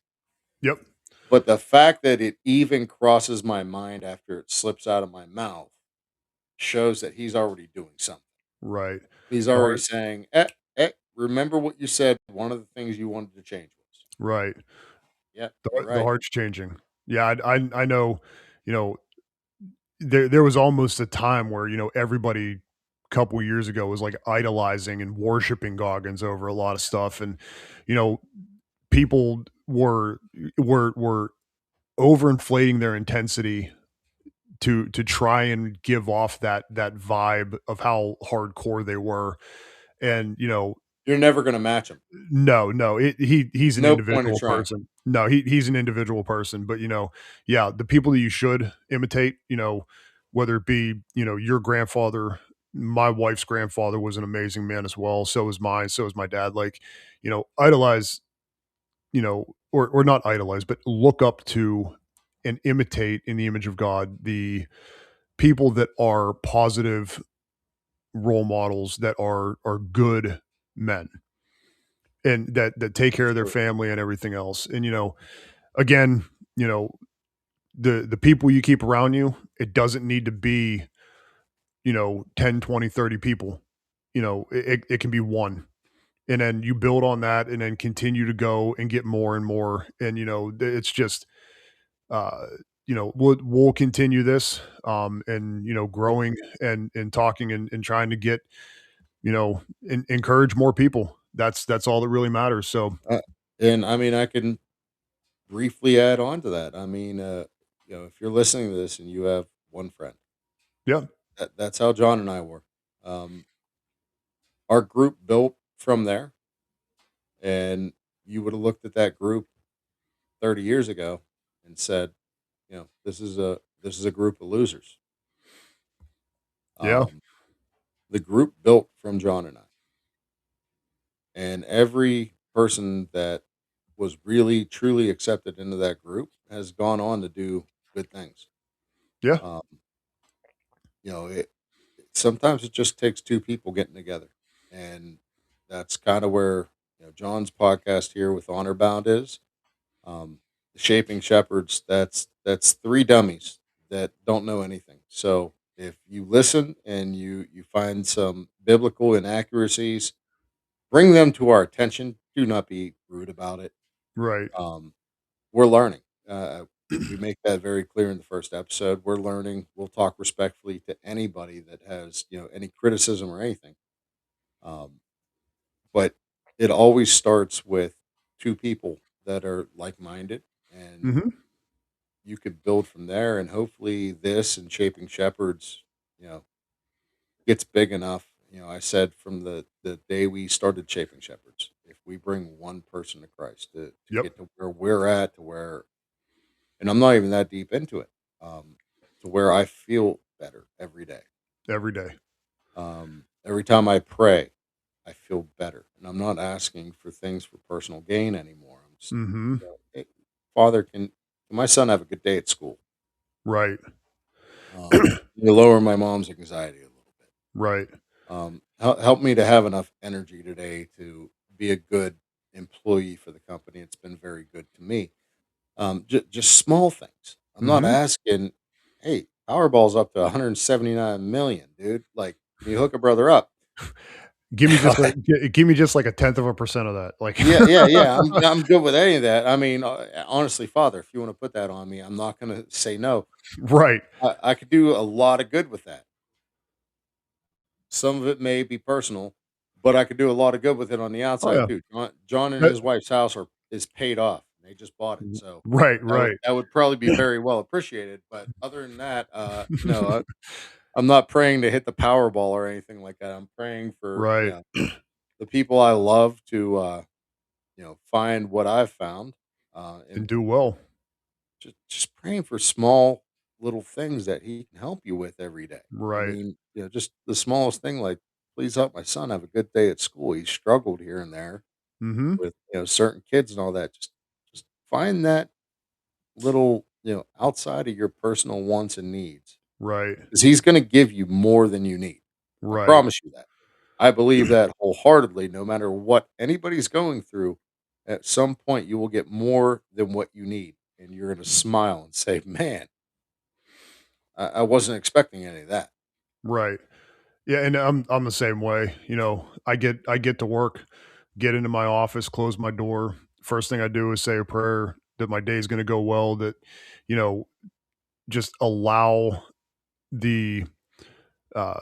Yep. But the fact that it even crosses my mind after it slips out of my mouth shows that he's already doing something. Right. He's The already heart. saying, remember what you said. One of the things you wanted to change was, Right. yeah, you're The right. heart's changing. Yeah, I know, you know, there was almost a time where, everybody a couple years ago was like idolizing and worshiping Goggins over a lot of stuff. And, you know, people were overinflating their intensity to try and give off that vibe of how hardcore they were. And, You're never going to match him. no, no, he's an No point in individual trying. person. No, he's an individual person, but, yeah, the people that you should imitate, whether it be, your grandfather, my wife's grandfather was an amazing man as well. So was mine, so was my dad. Like, idolize, or not idolize, but look up to and imitate in the image of God the people that are positive role models, that are good men, and that take care of their True. family and everything else. And, again, you know, the people you keep around you, it doesn't need to be, 10, 20, 30 people. It can be one. And then you build on that and then continue to go and get more and more. And, it's just uh we'll continue this, and, Yeah. growing and talking and trying to get, encourage more people. That's all that really matters. So Uh, and I mean, I can briefly add on to that. I mean, if you're listening to this and you have one friend, yeah. that's how John and I were. Um, our group built from there, and you would have looked at that group 30 years ago and said, this is a group of losers. Yeah. Um, the group built from John and I, and every person that was really truly accepted into that group has gone on to do good things. Yeah. Um, sometimes it just takes two people getting together, and that's kind of where John's podcast here with Honorbound is. The Shaping Shepherds. That's three dummies that don't know anything. So if you listen and you find some biblical inaccuracies, bring them to our attention. Do not be rude about it. Right. Um, we're learning. We make that very clear in the first episode. We're learning. We'll talk respectfully to anybody that has any criticism or anything. Um, but it always starts with two people that are like minded, and Mhm. you could build from there, and hopefully this and shaping shepherds, you know, gets big enough. I said from the day we started shaping shepherds, if we bring one person to Christ to Yep. get to where we're at, to where, and I'm not even that deep into it, um, to where I feel better every day. Every day. Every time I pray, I feel better, and I'm not asking for things for personal gain anymore. I'm just, Mm-hmm. hey, Father, can my son have a good day at school? Right. You lower my mom's anxiety a little bit. Right. Help me to have enough energy today to be a good employee for the company. It's been very good to me. Just small things. I'm not Mm-hmm. asking, hey, Powerball's up to 179 million, dude. Like, can you hook a brother up? Give me just like give me just like a tenth of a percent of that. Like Yeah, yeah, yeah. I'm good with any of that. I mean, honestly, Father, if you want to put that on me, I'm not going to say no. right. I could do a lot of good with that. Some of it may be personal, but I could do a lot of good with it on the Oh outside yeah. too. John and That- his wife's house is paid off. They just bought it, so right, that would right. that would probably be very well appreciated. But other than that, no, I'm not praying to hit the Powerball or anything like that. I'm praying for right. the people I love to find what I've found, And and do well. just praying for small little things that he can help you with every day. I Right. mean, just the smallest thing, like, please help my son have a good day at school. He struggled here and there Mm-hmm. with certain kids and all that. Just find that little outside of your personal wants and needs, Right. because he's going to give you more than you need. I Right. promise you that. I believe that wholeheartedly. No matter what anybody's going through, at some point you will get more than what you need, and you're going to smile and say, "Man, I wasn't expecting any of that." Right. Yeah, and I'm the same way. I get to work, get into my office, close my door. First thing I do is say a prayer that my day is going to go well. That you know, just allow the uh,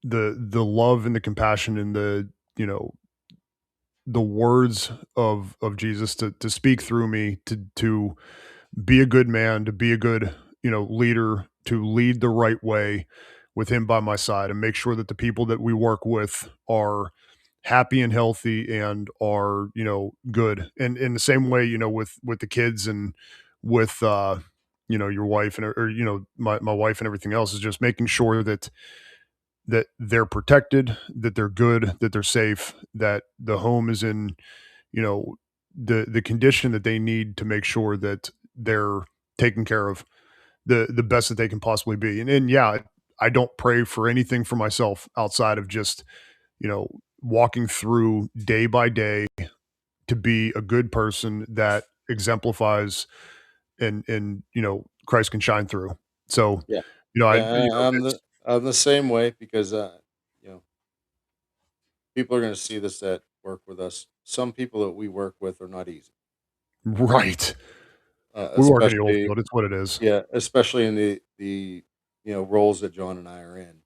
the love and the compassion and you know the words of Jesus to speak through me to be a good man, to be a good, leader, to lead the right way with him by my side and make sure that the people that we work with are happy and healthy and are, good. And in the same way, with the kids and with your wife or my wife and everything else is just making sure that they're protected, that they're good, that they're safe, that the home is in, you know, the condition that they need to make sure that they're taken care of the best that they can possibly be. And yeah, I don't pray for anything for myself outside of just, walking through day by day to be a good person that exemplifies and Christ can shine through. So, Yeah, I yeah. I'm the same way, because you know people are going to see this that work with us. Some people that we work with are not easy, right. We work in the oil especially, field. It's what it is. especially in the roles that John and I are in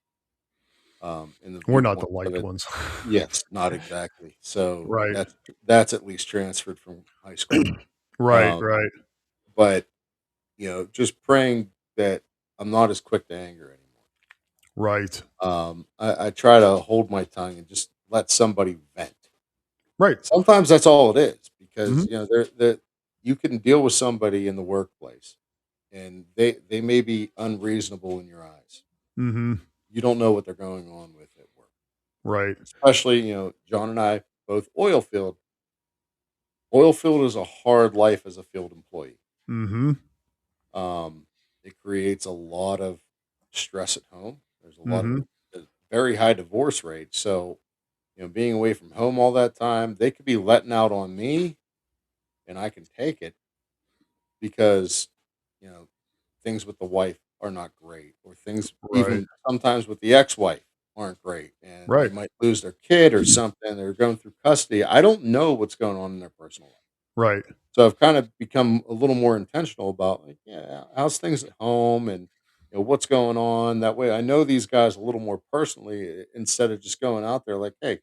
the We're not the viewpoints of liked it. ones. Yes, not exactly. So right. that's at least transferred from high school. right. Um, Right. but just praying that I'm not as quick to anger anymore. Right. I try to hold my tongue and just let somebody vent. Right. Sometimes that's all it is, because Mhm. you can deal with somebody in the workplace, and they may be unreasonable in your eyes. Mhm. You don't know what they're going on with at work, Right. especially John and I both oil field. Oil field is a hard life as a field employee. Mhm. Um, it creates a lot of stress at home. There's a lot of Mhm. a very high divorce rate. So, being away from home all that time, they could be letting out on me, and I can take it, because, you know, things with the wife are not great, or things Right. even sometimes with the ex-wife aren't great, and they Right. might lose their kid or something. They're going through custody. I don't know what's going on in their personal life. Right. So I've kind of become a little more intentional about, like, yeah, how's things at home, and what's going on. That way, I know these guys a little more personally, instead of just going out there like, hey,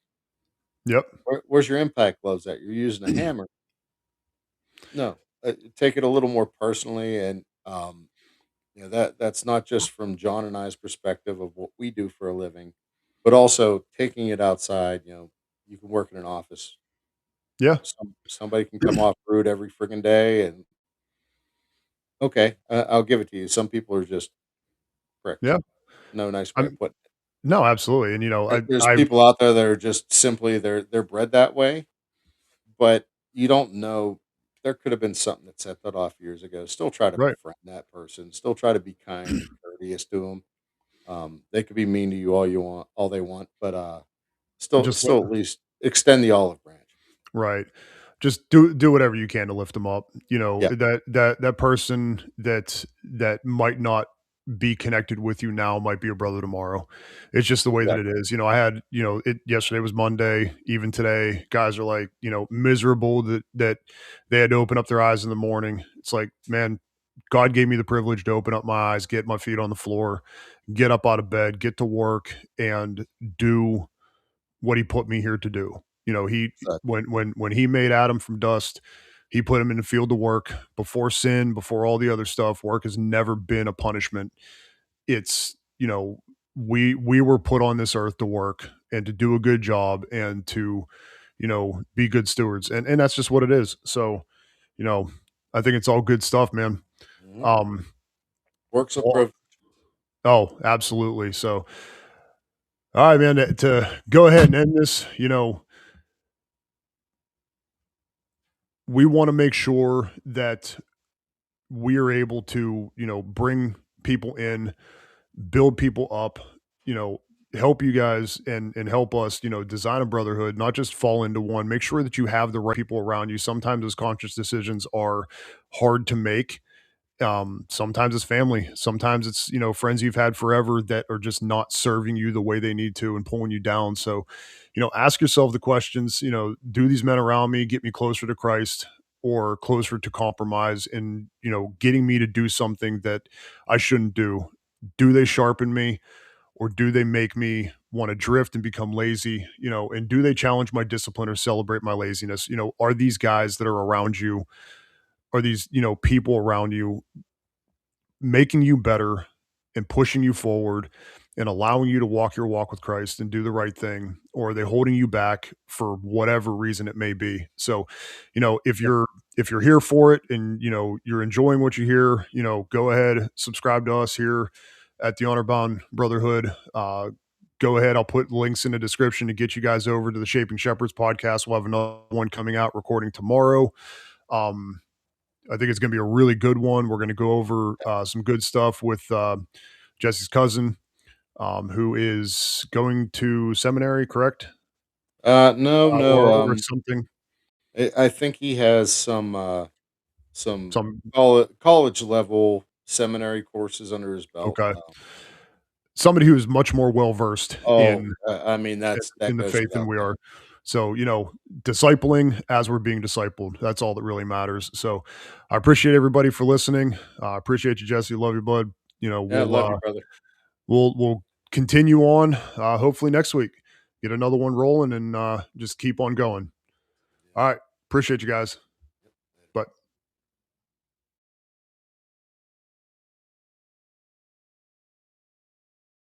Yep. where's your impact gloves at? You're using a hammer. No. take it a little more personally, and that's not just from John and I's perspective of what we do for a living, but also taking it outside. You can work in an office. Yeah. Somebody can come off rude every friggin' day, and okay, I'll give it to you. Some people are just pricks. Yeah. No nice way of I'm putting it. no, absolutely. And There's I people out there that are just simply they're bred that way, but you don't know. There could have been something that set that off years ago. Still try to right. befriend that person. Still try to be kind and courteous to them. They could be mean to you all they want, but still, Just let still at least extend the olive branch. right. Just do whatever you can to lift them up. Yeah, That person that might not be connected with you now might be your brother tomorrow. It's just the way that it exactly. is. I had, it yesterday was Monday, even today, guys are like, miserable that they had to open up their eyes in the morning. It's like, man, God gave me the privilege to open up my eyes, get my feet on the floor, get up out of bed, get to work and do what he put me here to do. He Exactly. when he made Adam from dust, he put him in the field to work. Before sin, before all the other stuff, work has never been a punishment. It's, we were put on this earth to work and to do a good job and to, be good stewards. And that's just what it is. So, you know, I think it's all good stuff, man. Mhm. Um Works a well, privilege. oh, absolutely. So, all right, man, to go ahead and end this, we want to make sure that we are able to, bring people in, build people up, help you guys and help us, design a brotherhood, not just fall into one. Make sure that you have the right people around you. Sometimes those conscious decisions are hard to make. Sometimes it's family, sometimes it's, friends you've had forever that are just not serving you the way they need to and pulling you down. So, ask yourself the questions, do these men around me get me closer to Christ or closer to compromise and, getting me to do something that I shouldn't do? Do they sharpen me or do they make me want to drift and become lazy? And do they challenge my discipline or celebrate my laziness? Are these guys that are around you, are these, people around you making you better and pushing you forward and allowing you to walk your walk with Christ and do the right thing, or are they holding you back for whatever reason it may be? So, if you're here for it and you're enjoying what you hear, go ahead, subscribe to us here at the Honorbound Brotherhood. Go ahead, I'll put links in the description to get you guys over to the Shaping Shepherds podcast. We'll have another one coming out recording tomorrow. Um, I think it's going to be a really good one. We're going to go over some good stuff with Jesse's cousin, who is going to seminary, correct? No, no. Or something. I think he has some Some college level seminary courses under his belt. okay. Somebody who is much more well versed Oh, I mean that in the goes faith than without we saying. are. So, discipling as we're being discipled. That's all that really matters. So, I appreciate everybody for listening. I appreciate you, Jesse. Love you, bud. You know, Yeah, we'll love uh, you, brother. we'll continue on. Hopefully next week, get another one rolling, and just keep on going. Yeah. All right, appreciate you guys.